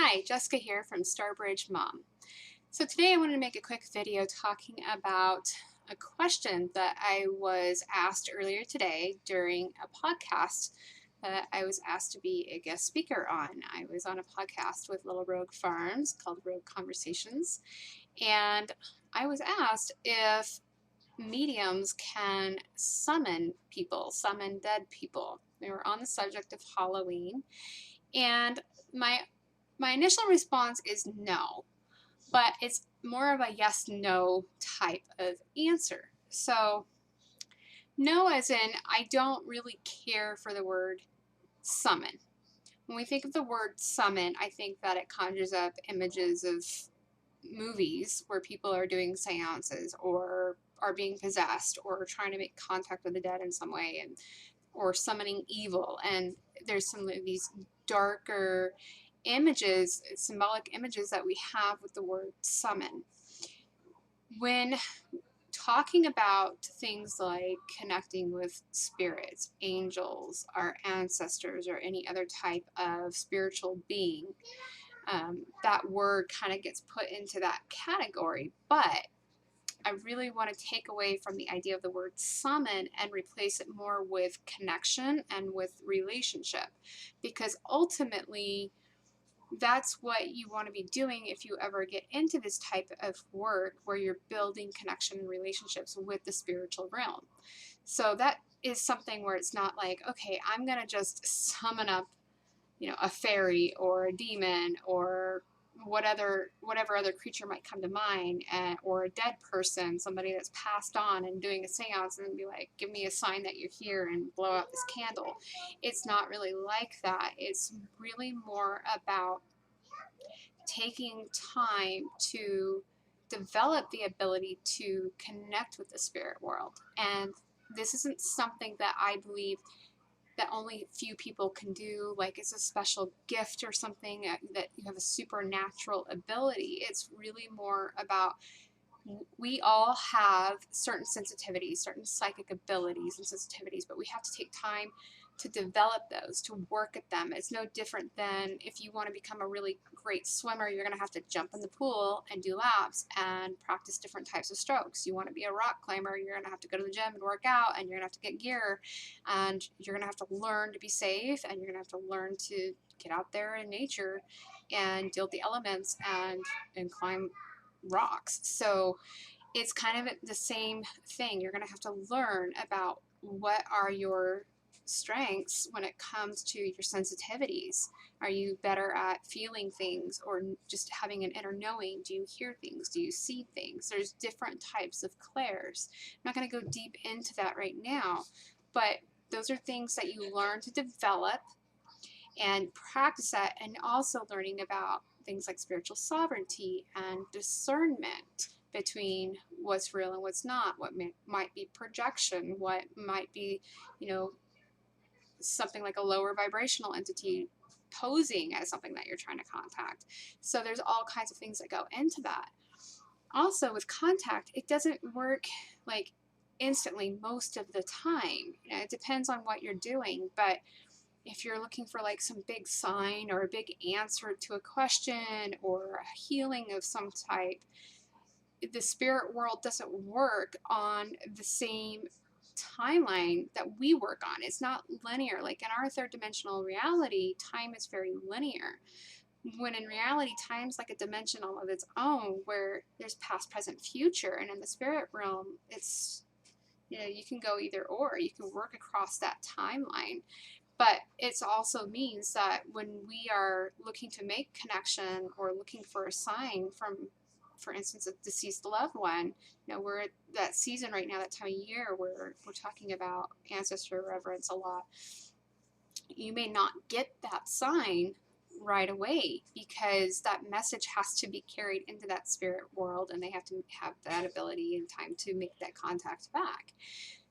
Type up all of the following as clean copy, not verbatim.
Hi, Jessica here from Starbridge Mom. So today I wanted to make a quick video talking about a question that I was asked earlier today during a podcast that I was asked to be a guest speaker on. I was on a podcast with Little Rogue Farms called Rogue Conversations, and I was asked if mediums can summon people, summon dead people. They were on the subject of Halloween, and my my initial response is no, but it's more of a yes no type of answer. So, no, as in, I don't really care for the word summon. When we think of the word summon, I think that it conjures up images of movies where people are doing seances or are being possessed or trying to make contact with the dead in some way, and or summoning evil. And there's some of these darker images, symbolic images that we have with the word summon. When talking about things like connecting with spirits, angels, our ancestors, or any other type of spiritual being, that word kind of gets put into that category. But I really want to take away from the idea of the word summon and replace it more with connection and with relationship, because ultimately that's what you want to be doing if you ever get into this type of work where you're building connection and relationships with the spiritual realm. So that is something where it's not like, okay, I'm going to just summon up, a fairy or a demon or whatever other creature might come to mind, or a dead person, somebody that's passed on, and doing a seance and be like, give me a sign that you're here and blow out this candle. It's not really like that. It's really more about taking time to develop the ability to connect with the spirit world. And this isn't something that I believe that only few people can do, like it's a special gift or something, that you have a supernatural ability. It's really more about, we all have certain sensitivities, certain psychic abilities and sensitivities, but we have to take time to develop those, to work at them. It's no different than if you want to become a really great swimmer, you're going to have to jump in the pool and do laps and practice different types of strokes. You want to be a rock climber, you're going to have to go to the gym and work out, and you're going to have to get gear, and you're going to have to learn to be safe, and you're going to have to learn to get out there in nature and deal with the elements and climb rocks. So it's kind of the same thing. You're going to have to learn about what are your strengths when it comes to your sensitivities. Are you better at feeling things or just having an inner knowing? Do you hear things? Do you see things? There's different types of clairs. I'm not going to go deep into that right now, but those are things that you learn to develop and practice that, and also learning about things like spiritual sovereignty and discernment between what's real and what's not, what might be projection, what might be, you know, something like a lower vibrational entity posing as something that you're trying to contact. So there's all kinds of things that go into that. Also, with contact, it doesn't work like instantly most of the time. It depends on what you're doing, but if you're looking for like some big sign or a big answer to a question or a healing of some type, the spirit world doesn't work on the same timeline that we work on. It's not linear. Like in our third dimensional reality, time is very linear. When in reality, time's like a dimension all of its own where there's past, present, future. And in the spirit realm, it's, you can go either or. You can work across that timeline. But it also means that when we are looking to make connection or looking for a sign from, for instance, a deceased loved one, we're at that season right now, that time of year where we're talking about ancestor reverence a lot. You may not get that sign right away because that message has to be carried into that spirit world, and they have to have that ability and time to make that contact back.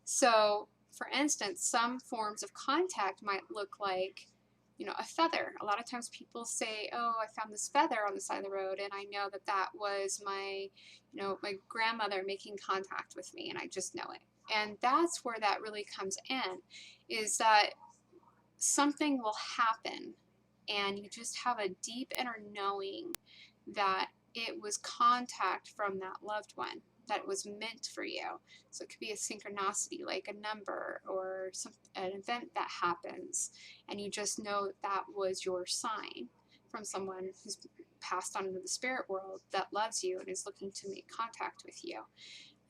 So, for instance, some forms of contact might look like, a feather. A lot of times people say, oh, I found this feather on the side of the road, and I know that that was my grandmother making contact with me, and I just know it. And that's where that really comes in, is that something will happen and you just have a deep inner knowing that it was contact from that loved one, that it was meant for you. So it could be a synchronicity, like a number or an event that happens, and you just know that was your sign from someone who's passed on into the spirit world that loves you and is looking to make contact with you.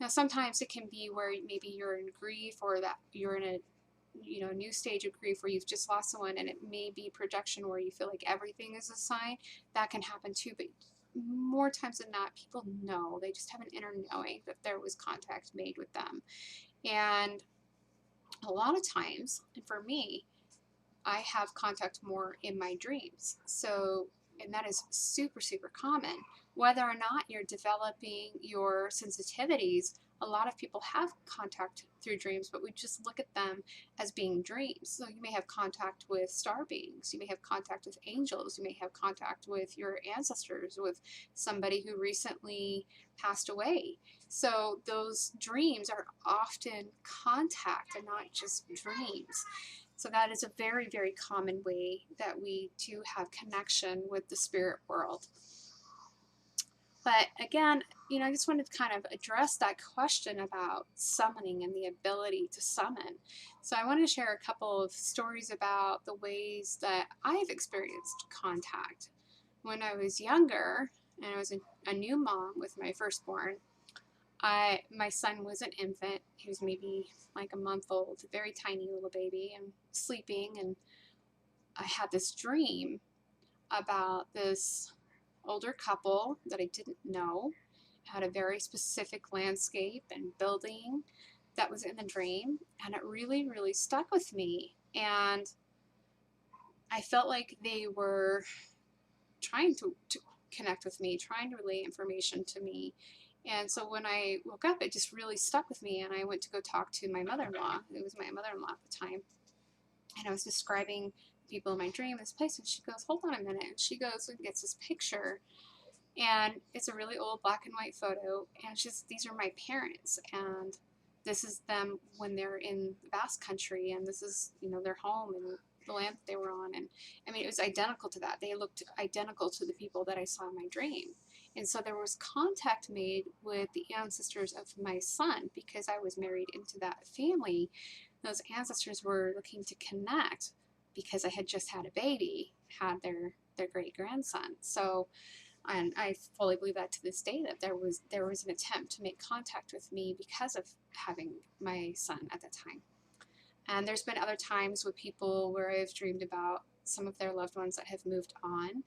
Now, sometimes it can be where maybe you're in grief, or that you're in a new stage of grief where you've just lost someone, and it may be projection where you feel like everything is a sign. That can happen too, but more times than not, people know. They just have an inner knowing that there was contact made with them. And a lot of times, and for me, I have contact more in my dreams. So, and that is super, super common. Whether or not you're developing your sensitivities, a lot of people have contact through dreams, but we just look at them as being dreams. So you may have contact with star beings, you may have contact with angels, you may have contact with your ancestors, with somebody who recently passed away. So those dreams are often contact and not just dreams. So that is a very, very common way that we do have connection with the spirit world. But again, I just wanted to kind of address that question about summoning and the ability to summon. So I want to share a couple of stories about the ways that I've experienced contact. When I was younger, and I was a new mom with my firstborn, my son was an infant. He was maybe like a month old, a very tiny little baby, and sleeping. And I had this dream about this older couple that I didn't know. It had a very specific landscape and building that was in the dream, and it really, really stuck with me. And I felt like they were trying to connect with me, trying to relay information to me. And so when I woke up, it just really stuck with me, and I went to go talk to my mother-in-law. It was my mother-in-law at the time. And I was describing people in my dream, this place, and she goes, "Hold on a minute." And she goes and gets this picture, and it's a really old black and white photo, and these are my parents, and this is them when they're in the Basque Country, and this is, their home and the land that they were on. And I mean, it was identical to that. They looked identical to the people that I saw in my dream. And so there was contact made with the ancestors of my son, because I was married into that family. Those ancestors were looking to connect because I had just had a baby, had their great grandson. So, and I fully believe that to this day, that there was an attempt to make contact with me because of having my son at the time. And there's been other times with people where I've dreamed about some of their loved ones that have moved on,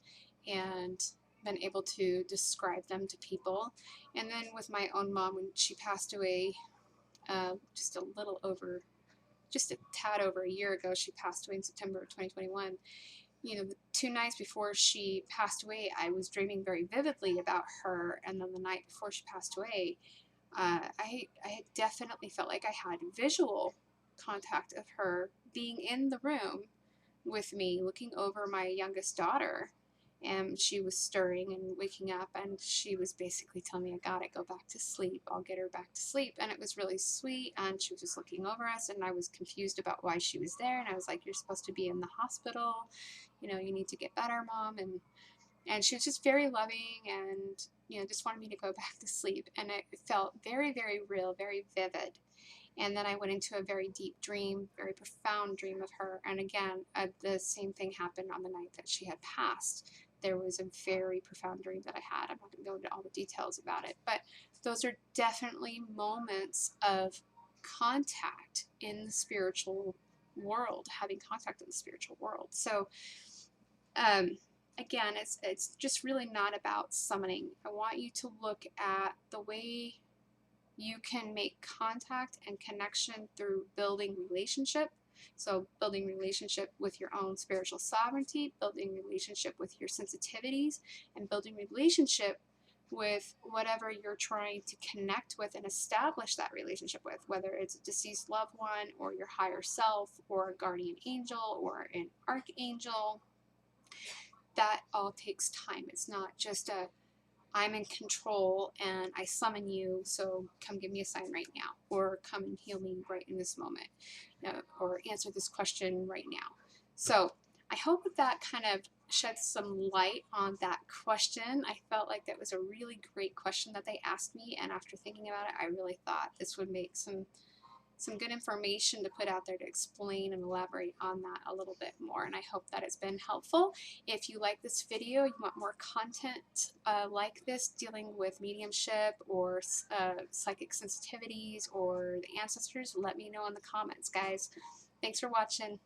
and been able to describe them to people. And then with my own mom, when she passed away, just a tad over a year ago, she passed away in September of 2021. 2 nights before she passed away, I was dreaming very vividly about her. And then the night before she passed away, I definitely felt like I had visual contact of her being in the room with me, looking over my youngest daughter. And she was stirring and waking up, and she was basically telling me, "I gotta go back to sleep. I'll get her back to sleep." And it was really sweet, and she was just looking over us, and I was confused about why she was there. And I was like, "You're supposed to be in the hospital. You need to get better, Mom." And she was just very loving, and just wanted me to go back to sleep. And it felt very, very real, very vivid. And then I went into a very deep dream, very profound dream of her. And again, the same thing happened on the night that she had passed. There was a very profound dream that I had. I'm not going to go into all the details about it, but those are definitely moments of contact in the spiritual world, having contact in the spiritual world. So, again, it's just really not about summoning. I want you to look at the way you can make contact and connection through building relationship. So building relationship with your own spiritual sovereignty, building relationship with your sensitivities, and building relationship with whatever you're trying to connect with and establish that relationship with, whether it's a deceased loved one or your higher self or a guardian angel or an archangel. That all takes time. It's not just I'm in control and I summon you, so come give me a sign right now, or come and heal me right in this moment, or answer this question right now. So I hope that kind of shed some light on that question. I felt like that was a really great question that they asked me, and after thinking about it, I really thought this would make some good information to put out there to explain and elaborate on that a little bit more, and I hope that it's been helpful. If you like this video, you want more content like this dealing with mediumship or psychic sensitivities or the ancestors, let me know in the comments, guys. Thanks for watching.